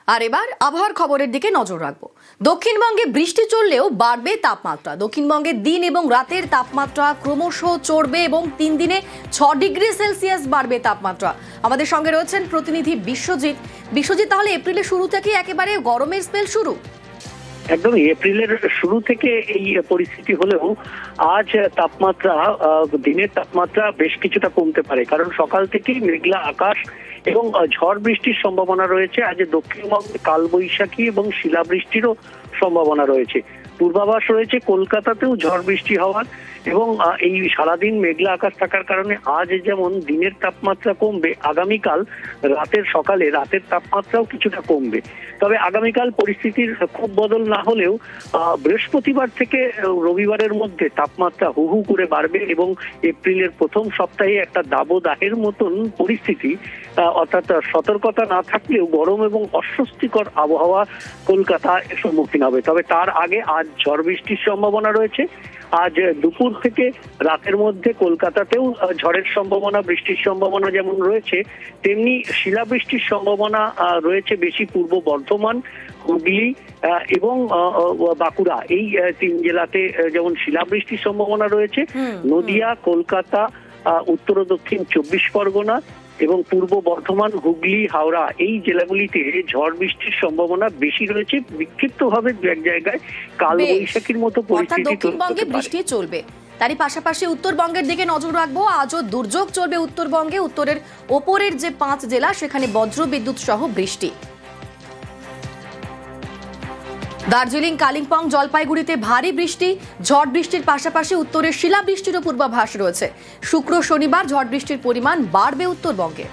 আর এবার আবহাওয়ার খবরের দিকে নজর রাখবো। দক্ষিণবঙ্গে বৃষ্টি চললেও বাড়বে তাপমাত্রা। দক্ষিণবঙ্গে দিন এবং রাতের তাপমাত্রা ক্রমশ চড়বে এবং 3 দিনে 6 ডিগ্রি সেলসিয়াস বাড়বে তাপমাত্রা। আমাদের সঙ্গে রয়েছেন প্রতিনিধি বিশ্বজিৎ। বিশ্বজিৎ, তাহলে এপ্রিলের শুরু থেকে একেবারে গরমের স্পেল শুরু? একদমই এপ্রিলের শুরু থেকে এই পরিস্থিতি হলেও আজ তাপমাত্রা দিনের তাপমাত্রা বেশ কিছুটা কমতে পারে, কারণ সকাল থেকেই মেঘলা আকাশ এবং ঝড় বৃষ্টির সম্ভাবনা রয়েছে। আজ দক্ষিণবঙ্গে কালবৈশাখী এবং শিলাবৃষ্টিরও সম্ভাবনা রয়েছে। পূর্বাভাস রয়েছে কলকাতাতেও ঝড় বৃষ্টি হওয়ার, এবং এই সারাদিন মেঘলা আকাশ থাকার কারণে আজ যেমন দিনের তাপমাত্রা কমবে, আগামীকাল রাতের তাপমাত্রাও কিছুটা কমবে। তবে আগামীকাল পরিস্থিতির খুব বদল না হলেও বৃহস্পতিবার থেকে রবিবারের মধ্যে তাপমাত্রা হু হু করে বাড়বে এবং এপ্রিলের প্রথম সপ্তাহে একটা দাবদাহের মতন পরিস্থিতি, অর্থাৎ সতর্কতা না থাকলেও গরম এবং অস্বস্তিকর আবহাওয়া কলকাতা সম্মুখীন হবে। তবে তার আগে আজ ঝড় বৃষ্টির সম্ভাবনা রয়েছে। আজ দুপুর থেকে রাতের মধ্যে কলকাতাতেও ঝড়ের সম্ভাবনা, বৃষ্টির সম্ভাবনা যেমন রয়েছে, তেমনি শিলাবৃষ্টির সম্ভাবনা রয়েছে বেশি পূর্ব বর্ধমান, হুগলি এবং বাঁকুড়া, এই 3 জেলাতে যেমন শিলাবৃষ্টির সম্ভাবনা রয়েছে। নদিয়া, কলকাতা, উত্তর ও দক্ষিণ 24 পরগনা এবং পূর্ব বর্ধমান, হুগলি, হাওড়া, এই জেলাগুলিতে ঝড় বৃষ্টির সম্ভাবনা বেশি রয়েছে। বিক্ষিপ্তভাবে দু এক জায়গায় কালবৈশাখীর মতো পরিস্থিতি দক্ষিণবঙ্গে বৃষ্টি চলবে। তারই পাশাপাশি উত্তরবঙ্গের দিকে নজর রাখবো। আজও দুর্যোগ চলবে উত্তরবঙ্গে। উত্তরের ওপরের যে 5 জেলা, সেখানে বজ্র বিদ্যুৎ সহ বৃষ্টি। দার্জিলিং, কালিম্পং, জলপাইগুড়িতে ভারী বৃষ্টি, ঝড় বৃষ্টির পাশাপাশি উত্তরের শিলাবৃষ্টিরও পূর্বাভাস রয়েছে। শুক্র শনিবার ঝড় বৃষ্টির পরিমাণ বাড়বে উত্তরবঙ্গে।